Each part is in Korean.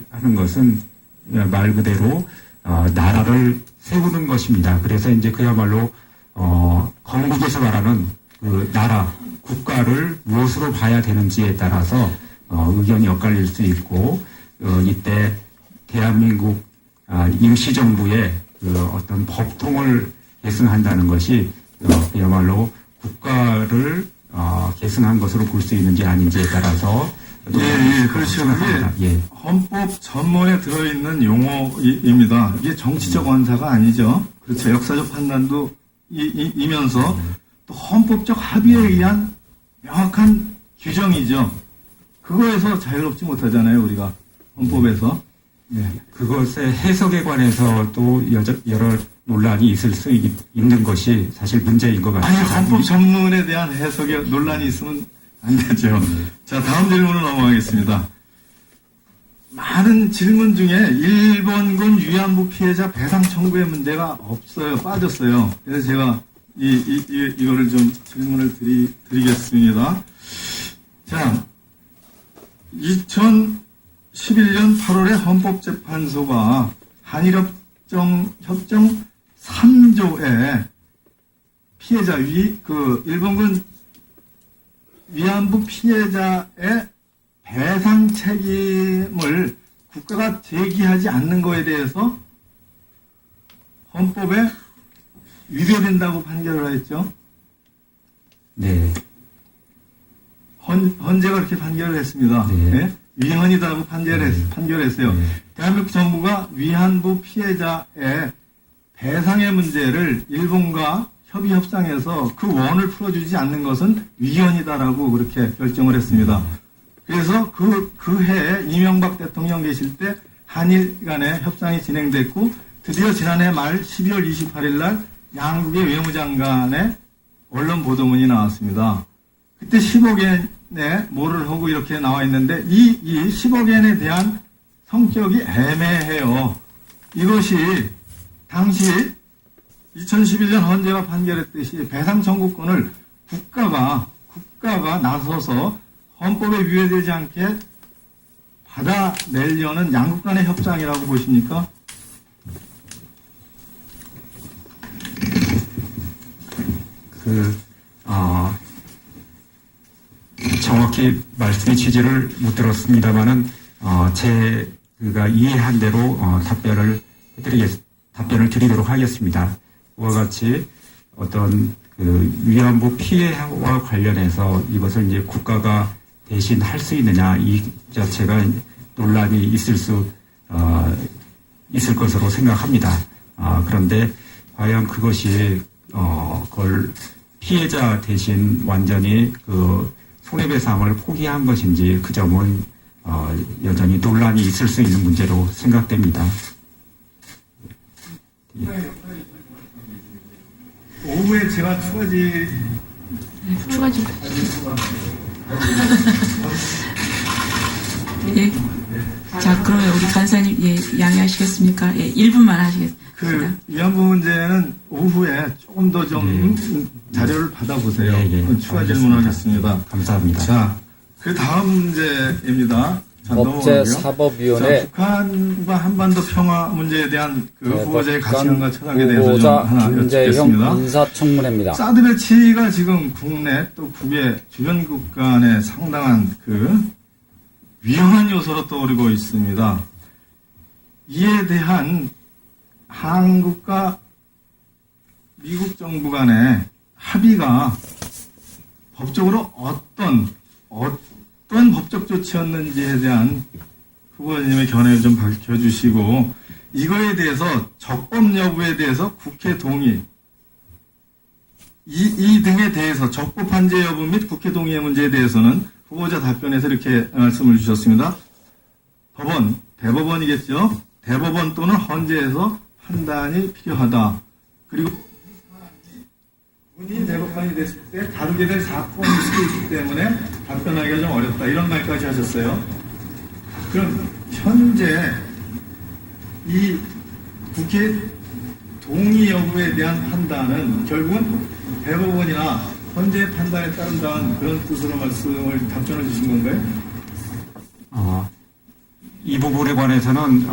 하는 것은 말 그대로 나라를 세우는 것입니다. 그래서 이제 그야말로 건국에서 말하는 그 나라, 국가를 무엇으로 봐야 되는지에 따라서 의견이 엇갈릴 수 있고 이때 대한민국 임시정부의 그 어떤 법통을 계승한다는 것이 그야말로 국가를 계승한 것으로 볼 수 있는지 아닌지에 따라서 그렇죠. 그게 헌법 전문에 들어있는 용어입니다. 이게 정치적 원사가 아니죠. 그렇죠. 역사적 판단도 이면서 또 헌법적 합의에 의한 명확한 규정이죠. 그거에서 자유롭지 못하잖아요, 우리가 헌법에서. 그것의 해석에 관해서도 여러 논란이 있을 수 있는 것이 사실 문제인 것 같습니다. 아니, 헌법 전문에 대한 해석에 논란이 있으면 안 되죠. 자, 다음 질문으로 넘어가겠습니다. 많은 질문 중에 일본군 위안부 피해자 배상 청구의 문제가 없어요. 빠졌어요. 그래서 제가 이거를 좀 질문을 드리겠습니다. 자, 2011년 8월에 헌법재판소가 한일협정 3조에 피해자 일본군 위안부 피해자의 배상 책임을 국가가 제기하지 않는 것에 대해서 헌법에 위배된다고 판결을 했죠. 네. 헌재가 그렇게 판결을 했습니다. 네. 네? 위헌이다고 판결했어요. 네. 대한민국 정부가 위안부 피해자의 배상의 문제를 일본과 협의 협상에서 그 원을 풀어주지 않는 것은 위헌이다라고 그렇게 결정을 했습니다. 그래서 그 해에 이명박 대통령 계실 때 한일 간의 협상이 진행됐고 드디어 지난해 말 12월 28일 날 양국의 외무장관의 언론 보도문이 나왔습니다. 그때 10억 엔에 뭐를 하고 이렇게 나와 있는데 이 10억 엔에 대한 성격이 애매해요. 이것이 당시 2011년 헌재가 판결했듯이 배상 청구권을 국가가 나서서 헌법에 위배되지 않게 받아내려는 양국 간의 협상이라고 보십니까? 정확히 말씀의 취지를 못 들었습니다만은 제가 이해한 대로 답변을 드리도록 하겠습니다. 그와 같이 어떤 위안부 피해와 관련해서 이것을 이제 국가가 대신 할 수 있느냐 이 자체가 논란이 있을 것으로 생각합니다. 그런데 과연 그것이 그걸 피해자 대신 완전히 손해배상을 포기한 것인지 그 점은 여전히 논란이 있을 수 있는 문제로 생각됩니다. 오후에 제가 추가 질문. 예. 자, 그러면 우리 간사님, 양해하시겠습니까? 1분만 하시겠습니다. 위안부 문제는 오후에 조금 더 자료를 받아보세요. 추가 질문하겠습니다. 감사합니다. 자, 그 다음 문제입니다. 법제사법위원회 북한과 한반도 평화 문제에 대한 후보자의 가치관과 철학에 대해서 좀 후보자 하나 김재형 여쭙겠습니다. 인사청문회입니다. 사드 배치가 지금 국내 또 국외 주변국 간에 상당한 위험한 요소로 떠오르고 있습니다. 이에 대한 한국과 미국 정부 간의 합의가 법적으로 어떤 법적 조치였는지에 대한 후보자님의 견해를 좀 밝혀주시고 이거에 대해서 적법 여부에 대해서 국회 동의 이 등에 대해서 적법 판재 여부 및 국회 동의의 문제에 대해서는 후보자 답변에서 이렇게 말씀을 주셨습니다. 대법원이겠죠. 대법원 또는 헌재에서 판단이 필요하다. 그리고 문의 대법관이 됐을 때 다루게 될 사건일 수도 있기 때문에 답변하기가 좀 어렵다. 이런 말까지 하셨어요. 그럼 현재 이 국회 동의 여부에 대한 판단은 결국은 대법원이나 헌재 판단에 따른다는 그런 뜻으로 답변을 주신 건가요? 이 부분에 관해서는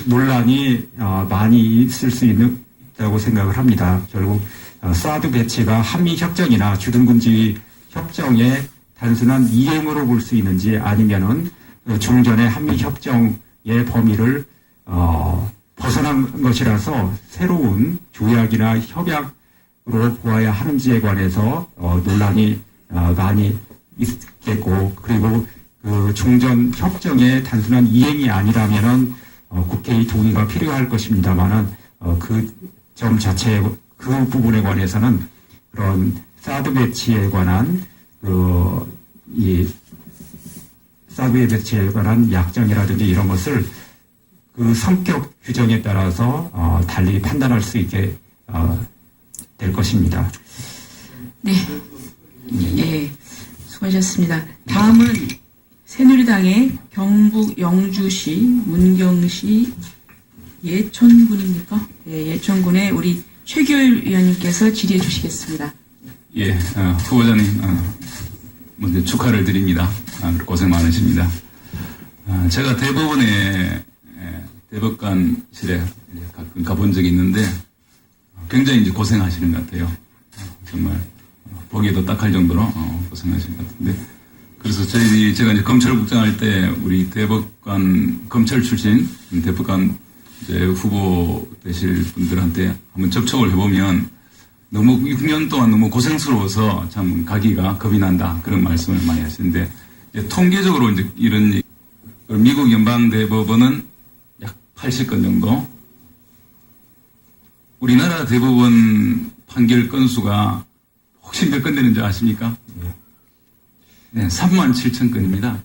논란이 많이 있을 수 있다고 생각을 합니다. 결국 사드 배치가 한미 협정이나 주둔군지 협정의 단순한 이행으로 볼 수 있는지 아니면은 중전의 한미 협정의 범위를 벗어난 것이라서 새로운 조약이나 협약으로 보아야 하는지에 관해서 논란이 많이 있겠고, 그리고 그 중전 협정의 단순한 이행이 아니라면은 국회의 동의가 필요할 것입니다만은 그 점 자체 그 부분에 관해서는 그런 사드 배치에 관한 이 사드 배치에 관한 약정이라든지 이런 것을 그 성격 규정에 따라서 달리 판단할 수 있게 될 것입니다. 네. 예. 수고하셨습니다. 다음은 새누리당의 경북 영주시 문경시 예천군입니까? 예, 예천군의 우리 최규일 위원님께서 질의해 주시겠습니다. 예, 후보자님, 먼저 축하를 드립니다. 고생 많으십니다. 제가 대법원에, 대법관실에 가끔 가본 적이 있는데, 굉장히 이제 고생하시는 것 같아요. 정말, 보기에도 딱할 정도로, 고생하시는 것 같은데. 그래서 제가 이제 검찰국장 할 때, 우리 대법관, 검찰 출신 대법관 이제 후보 되실 분들한테 한번 접촉을 해보면, 너무 6년 동안 너무 고생스러워서 참 가기가 겁이 난다. 그런 말씀을 많이 하시는데, 통계적으로 이제 이런, 미국 연방대법원은 약 80건 정도, 우리나라 대법원 판결 건수가 혹시 몇 건 되는 줄 아십니까? 네, 37,000건입니다.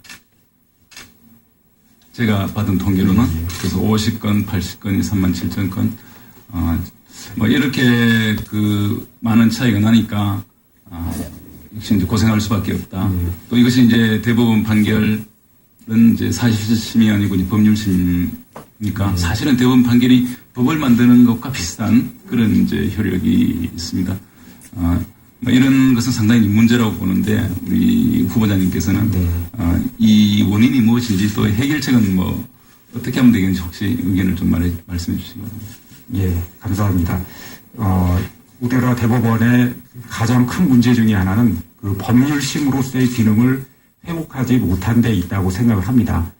제가 받은 통계로는. 그래서 50건, 80건이 37,000건. 뭐 이렇게 그 많은 차이가 나니까 역시 이제 고생할 수밖에 없다. 또 이것이 이제 대법원 판결은 이제 사실심이 아니고 이제 법률심이니까 사실은 대법원 판결이 법을 만드는 것과 비슷한 그런 이제 효력이 있습니다. 뭐 이런 것은 상당히 문제라고 보는데 우리 후보자님께서는 이 원인이 무엇인지 또 해결책은 뭐 어떻게 하면 되겠는지 혹시 의견을 좀 말씀해 주시기 바랍니다. 예, 감사합니다. 우리나라 대법원의 가장 큰 문제 중에 하나는 그 법률심으로서의 기능을 회복하지 못한 데 있다고 생각을 합니다.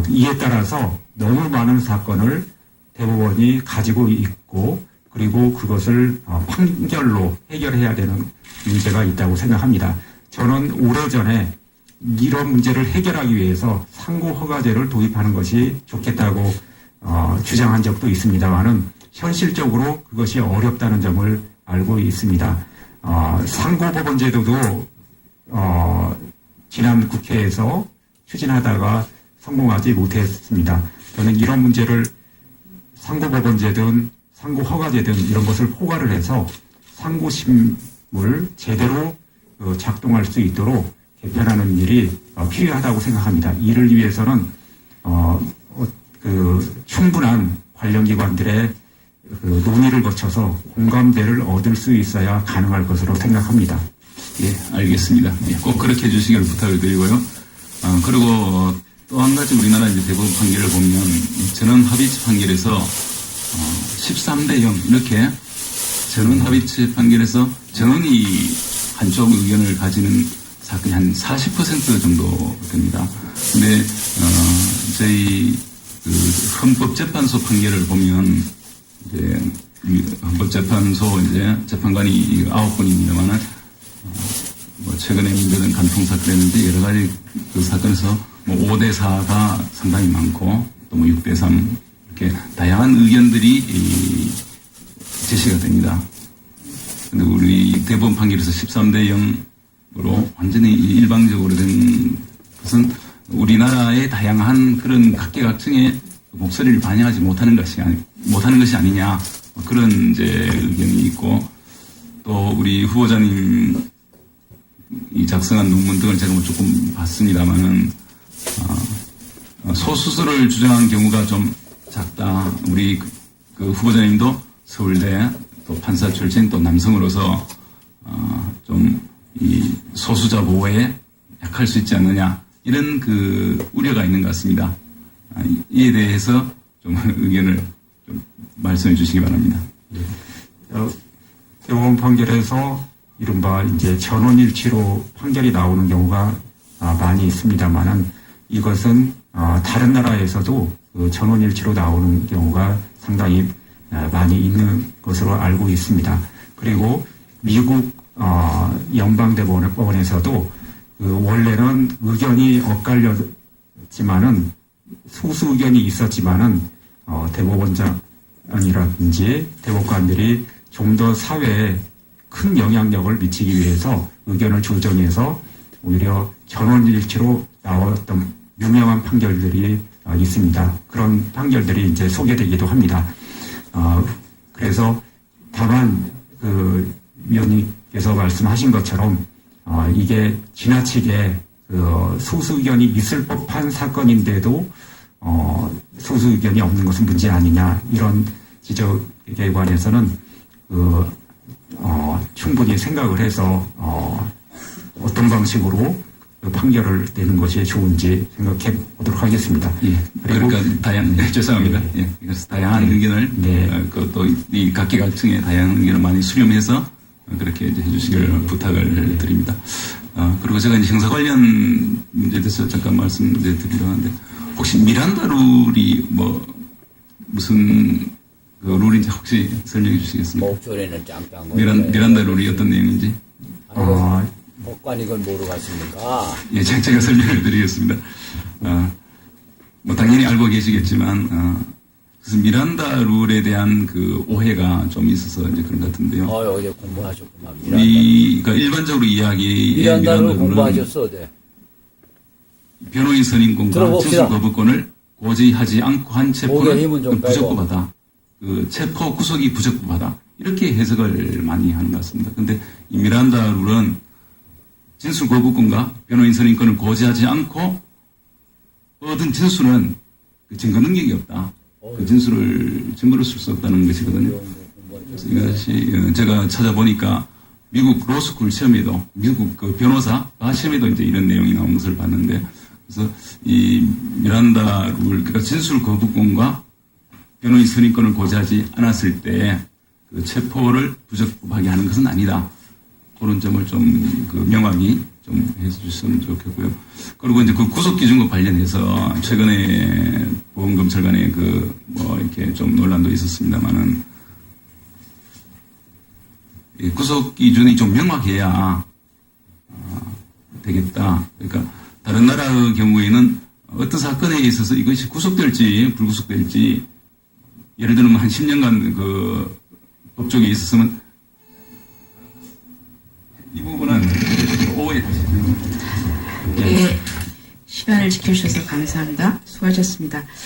이에 따라서 너무 많은 사건을 대법원이 가지고 있고, 그리고 그것을 판결로 해결해야 되는 문제가 있다고 생각합니다. 저는 오래전에 이런 문제를 해결하기 위해서 상고허가제를 도입하는 것이 좋겠다고 주장한 적도 있습니다만은 현실적으로 그것이 어렵다는 점을 알고 있습니다. 상고법원제도도 지난 국회에서 추진하다가 성공하지 못했습니다. 저는 이런 문제를 상고법원제든 상고허가제든 이런 것을 포괄을 해서 상고심을 제대로 작동할 수 있도록 개편하는 일이 필요하다고 생각합니다. 이를 위해서는 충분한 관련기관들의 논의를 거쳐서 공감대를 얻을 수 있어야 가능할 것으로 생각합니다. 예, 알겠습니다. 예, 꼭 그렇게 해주시기를 부탁을 드리고요. 그리고 또 한 가지 우리나라 이제 대법원 판결을 보면 전원 합의체 판결에서 13대 0 이렇게 전원 합의체 판결에서 전원이 한쪽 의견을 가지는 사건이 한 40% 정도 됩니다. 근데 저희 그 헌법재판소 판결을 보면 이제 헌법재판소 이제 재판관이 9분입니다만은 뭐 최근에 문제된 간통 사건이었는데 여러 가지 그 사건에서 뭐 5대 4가 상당히 많고 또 뭐 6대 3 이렇게 다양한 의견들이 제시가 됩니다. 근데 우리 대법원 판결에서 13대 0으로 완전히 일방적으로 된 것은 우리나라의 다양한 그런 각계각층의 목소리를 반영하지 못하는 것이 아니냐 그런 이제 의견이 있고 또 우리 후보자님 이 작성한 논문 등을 제가 뭐 조금 봤습니다만은 소수설을 주장한 경우가 좀 작다. 우리 그 후보자님도 서울대 또 판사 출신 또 남성으로서 좀 이 소수자 보호에 약할 수 있지 않느냐 이런 그 우려가 있는 것 같습니다. 이에 대해서 좀 의견을 좀 말씀해 주시기 바랍니다. 대법원 판결에서 이른바 이제 전원일치로 판결이 나오는 경우가 많이 있습니다만은 이것은 다른 나라에서도 그 전원일치로 나오는 경우가 상당히 많이 있는 것으로 알고 있습니다. 그리고 미국 연방대법원에서도 그 원래는 의견이 엇갈렸지만은 소수 의견이 있었지만은 대법원장이라든지 대법관들이 좀 더 사회에 큰 영향력을 미치기 위해서 의견을 조정해서 오히려 전원일치로 나왔던 유명한 판결들이 있습니다. 그런 판결들이 이제 소개되기도 합니다. 그래서 다만 그 위원님께서 말씀하신 것처럼 이게 지나치게 그 소수 의견이 있을 법한 사건인데도 소수 의견이 없는 것은 문제 아니냐 이런 지적에 관해서는 충분히 생각을 해서 어떤 방식으로 그 판결을 내는 것이 좋은지 생각해 보도록 하겠습니다. 예. 그리고 그러니까 죄송합니다. 예. 그래서 다양한 의견을 또 이 각계각층의 다양한 의견을 많이 수렴해서 그렇게 이제 해주시기를 부탁을 드립니다. 그리고 제가 이제 형사 관련 문제에 대해서 잠깐 말씀드리려고 하는데 혹시 미란다 룰이 무슨 그 룰인지 혹시 설명해 주시겠습니까? 목소리는 짱짱. 미란다 룰이 어떤 내용인지? 법관 이걸 모르고 가십니까? 예, 제가 설명을 드리겠습니다. 당연히 알고 계시겠지만, 그래서 미란다 룰에 대한 그 오해가 좀 있어서 이제 그런 것 같은데요. 어제 공부하셨구만. 우리가 일반적으로 이야기의 미란다 룰 룰은 공부하셨어, 어제. 변호인 선임권과 들어봅시다. 진술 거부권을 고지하지 않고 한 목에 힘은 좀 체포는 빼고. 부적법하다. 그 체포 구속이 부적법하다. 이렇게 해석을 많이 하는 것 같습니다. 근데 이 미란다 룰은 진술 거부권과 변호인 선임권을 고지하지 않고 얻은 진술은 그 증거 능력이 없다. 그 증거를 쓸 수 없다는 것이거든요. 그래서 이것이 제가 찾아보니까 미국 로스쿨 시험에도 미국 그 변호사 시험에도 이제 이런 내용이 나온 것을 봤는데 그래서 이 미란다 룰 그러니까 진술 거부권과 변호인 선임권을 고지하지 않았을 때 그 체포를 부적법하게 하는 것은 아니다. 그런 점을 좀 그 명확히 좀 해주셨으면 좋겠고요. 그리고 이제 그 구속 기준과 관련해서 최근에 보험검찰 간에 이렇게 좀 논란도 있었습니다만은 이 구속 기준이 좀 명확해야 되겠다. 그러니까 다른 나라의 경우에는 어떤 사건에 있어서 이것이 구속될지 불구속될지 예를 들면 한 10년간 그 법조계에 있었으면 이 부분은 오해. 예, 시간을 지켜주셔서 감사합니다. 수고하셨습니다.